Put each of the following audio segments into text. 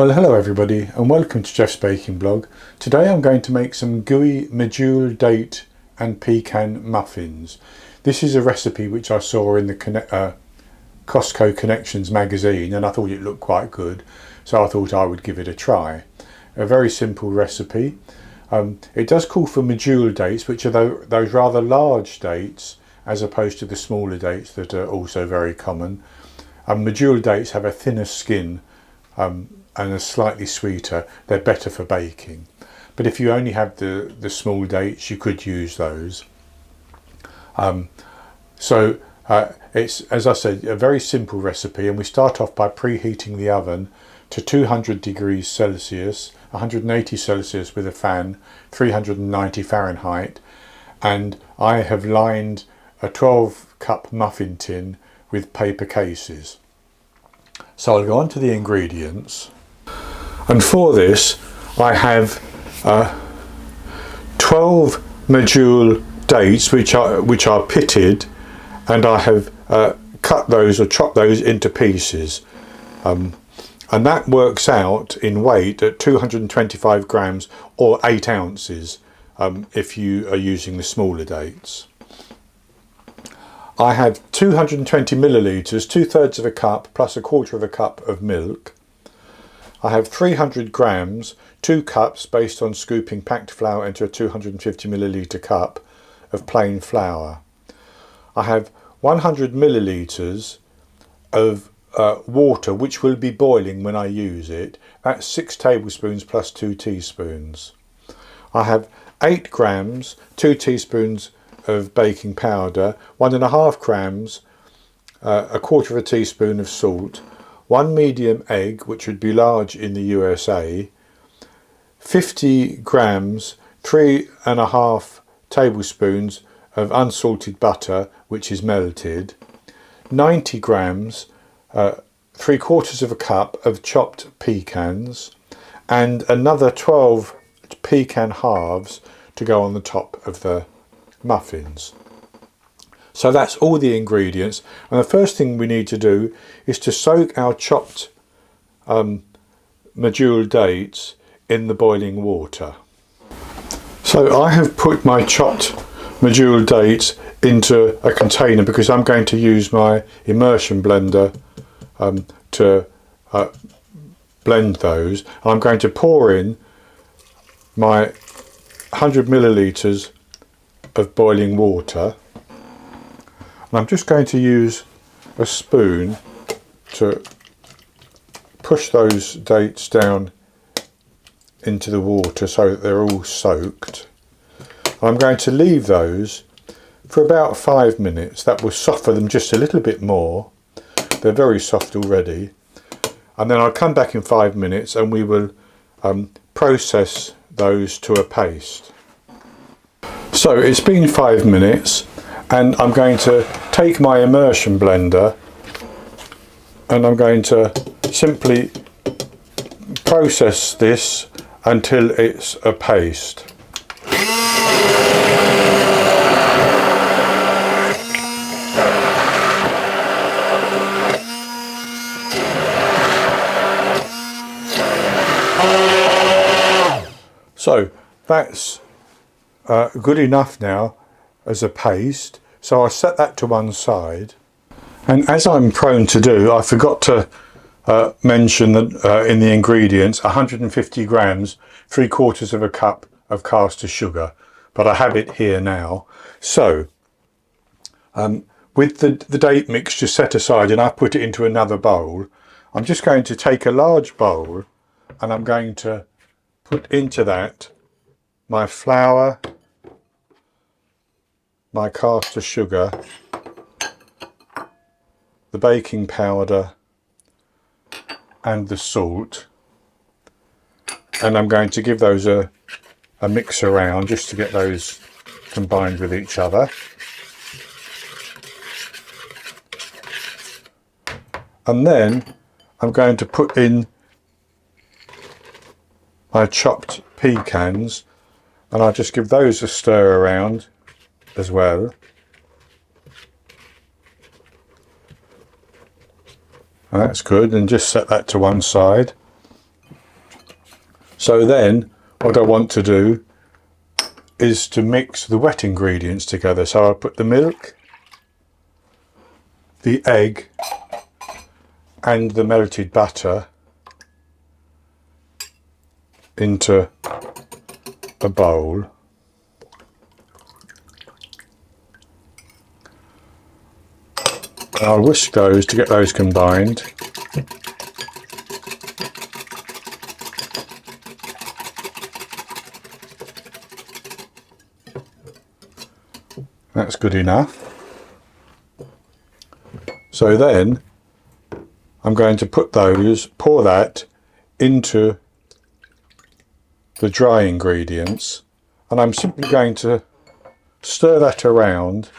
Well, hello everybody and welcome to Jeff's Baking Blog. Today I'm going to make some gooey Medjool date and pecan muffins. This is a recipe which I saw in the Costco Connections magazine and I thought it looked quite good, so I thought I would give it a try. A very simple recipe. It does call for Medjool dates, which are those rather large dates as opposed to the smaller dates that are also very common. Medjool dates have a thinner skin and are slightly sweeter. They're better for baking, but if you only have the small dates, you could use those. It's, as I said, a very simple recipe, and we start off by preheating the oven to 200 degrees Celsius, 180 Celsius with a fan, 390 Fahrenheit, and I have lined a 12-cup muffin tin with paper cases. So I'll go on to the ingredients, and for this I have 12 Medjool dates which are pitted, and I have cut those or chopped those into pieces, and that works out in weight at 225 grams or 8 ounces if you are using the smaller dates. I have 220 millilitres, 2/3 of a cup plus 1/4 of a cup of milk. I have 300 grams, 2 cups based on scooping packed flour into a 250 millilitre cup of plain flour. I have 100 millilitres of water which will be boiling when I use it. That's 6 tablespoons plus 2 teaspoons. I have 8 grams, 2 teaspoons of baking powder, 1.5 grams, 1/4 of a teaspoon of salt, 1 medium egg, which would be large in the USA, 50 grams, 3.5 tablespoons of unsalted butter, which is melted, 90 grams, 3/4 of a cup of chopped pecans, and another 12 pecan halves to go on the top of the muffins. So that's all the ingredients, and the first thing we need to do is to soak our chopped Medjool dates in the boiling water. So I have put my chopped Medjool dates into a container because I'm going to use my immersion blender to blend those. I'm going to pour in my 100 millilitres of boiling water, and I'm just going to use a spoon to push those dates down into the water so that they're all soaked. I'm going to leave those for about 5 minutes. That will soften them just a little bit more. They're very soft already, and then I'll come back in 5 minutes and we will process those to a paste. So it's been 5 minutes, and I'm going to take my immersion blender and I'm going to simply process this until it's a paste. So that's good enough now as a paste, so I'll set that to one side. And as I'm prone to do, I forgot to mention that in the ingredients 150 grams, 3/4 of a cup of caster sugar, but I have it here now. So with the date mixture set aside and I put it into another bowl, I'm just going to take a large bowl and I'm going to put into that my flour, my caster sugar, the baking powder and the salt, and I'm going to give those a mix around just to get those combined with each other. And then I'm going to put in my chopped pecans, and I'll just give those a stir around as well. That's good, and just set that to one side. So then what I want to do is to mix the wet ingredients together. So I'll put the milk, the egg and the melted butter into a bowl. I'll whisk those to get those combined. That's good enough. So then I'm going to pour that into the dry ingredients, and I'm simply going to stir that around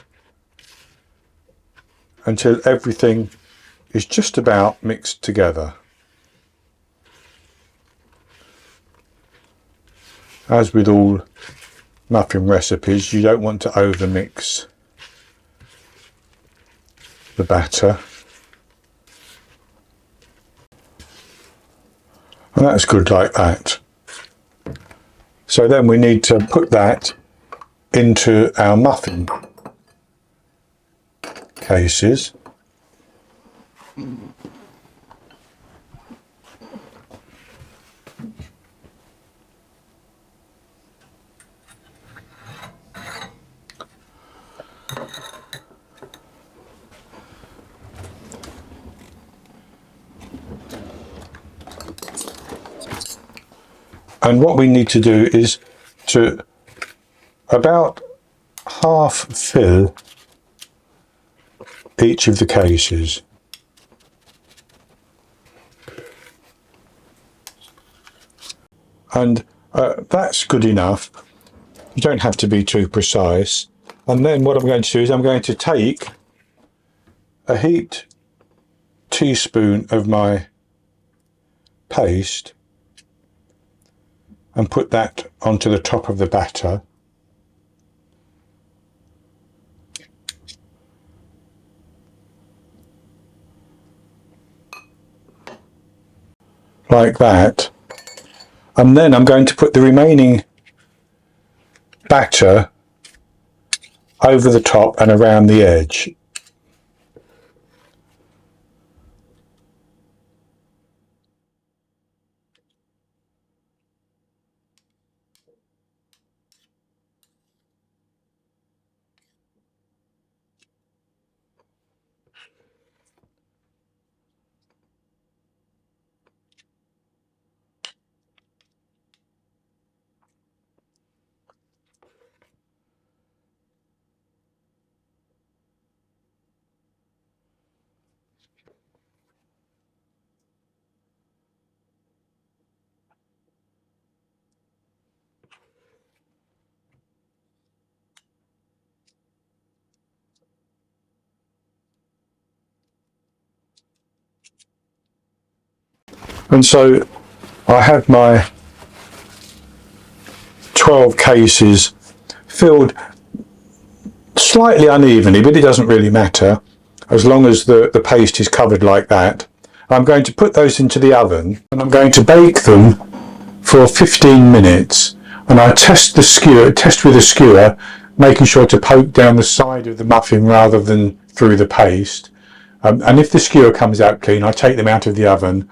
until everything is just about mixed together. As with all muffin recipes, you don't want to overmix the batter. And that's good like that. So then we need to put that into our muffin cases. And what we need to do is to about half fill each of the cases. And that's good enough. You don't have to be too precise. And then what I'm going to do is I'm going to take a heaped teaspoon of my paste and put that onto the top of the batter. Like that. And then I'm going to put the remaining batter over the top and around the edge. And so I have my 12 cases filled slightly unevenly, but it doesn't really matter as long as the paste is covered like that. I'm going to put those into the oven and I'm going to bake them for 15 minutes. And I test with a skewer, making sure to poke down the side of the muffin rather than through the paste. And if the skewer comes out clean, I take them out of the oven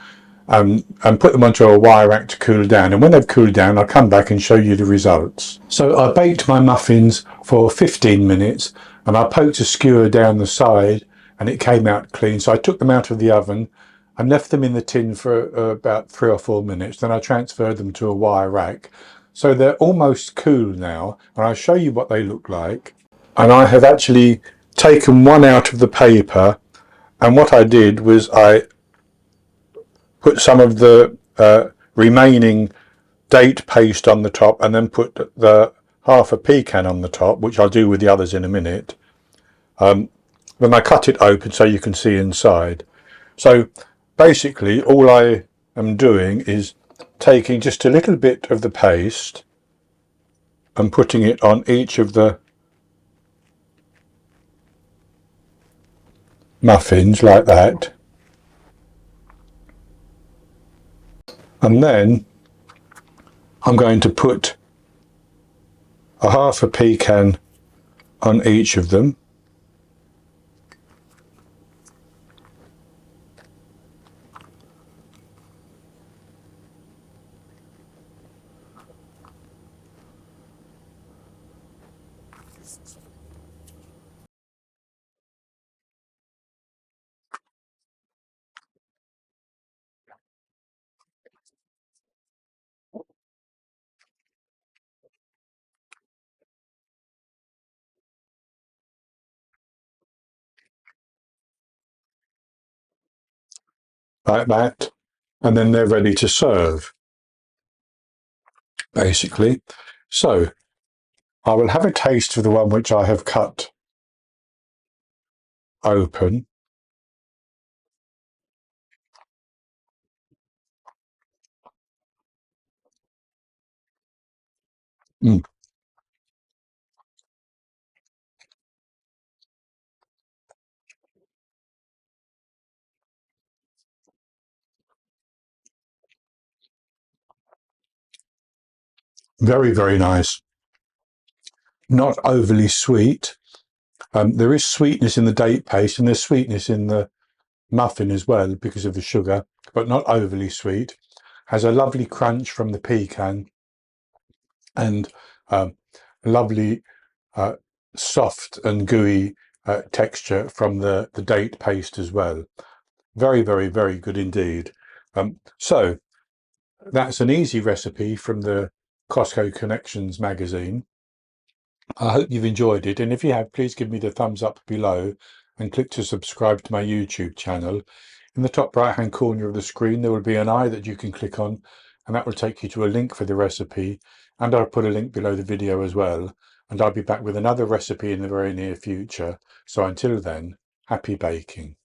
and put them onto a wire rack to cool down. And when they've cooled down, I'll come back and show you the results. So I baked my muffins for 15 minutes and I poked a skewer down the side and it came out clean. So I took them out of the oven and left them in the tin for about 3 or 4 minutes. Then I transferred them to a wire rack. So they're almost cool now, and I'll show you what they look like. And I have actually taken one out of the paper, and what I did was I put some of the remaining date paste on the top and then put the half a pecan on the top, which I'll do with the others in a minute. Then I cut it open so you can see inside. So basically all I am doing is taking just a little bit of the paste and putting it on each of the muffins like that. And then I'm going to put a half a pecan on each of them. Like that, and then they're ready to serve, basically. So I will have a taste of the one which I have cut open. Mm, very, very nice. Not overly sweet. There is sweetness in the date paste and there's sweetness in the muffin as well because of the sugar, but not overly sweet. Has a lovely crunch from the pecan and lovely soft and gooey texture from the date paste as well. Very, very, very good indeed. So that's an easy recipe from the Costco Connections magazine. I hope you've enjoyed it, and if you have, please give me the thumbs up below and click to subscribe to my YouTube channel. In the top right hand corner of the screen there will be an eye that you can click on, and that will take you to a link for the recipe, and I'll put a link below the video as well, and I'll be back with another recipe in the very near future. So until then, happy baking.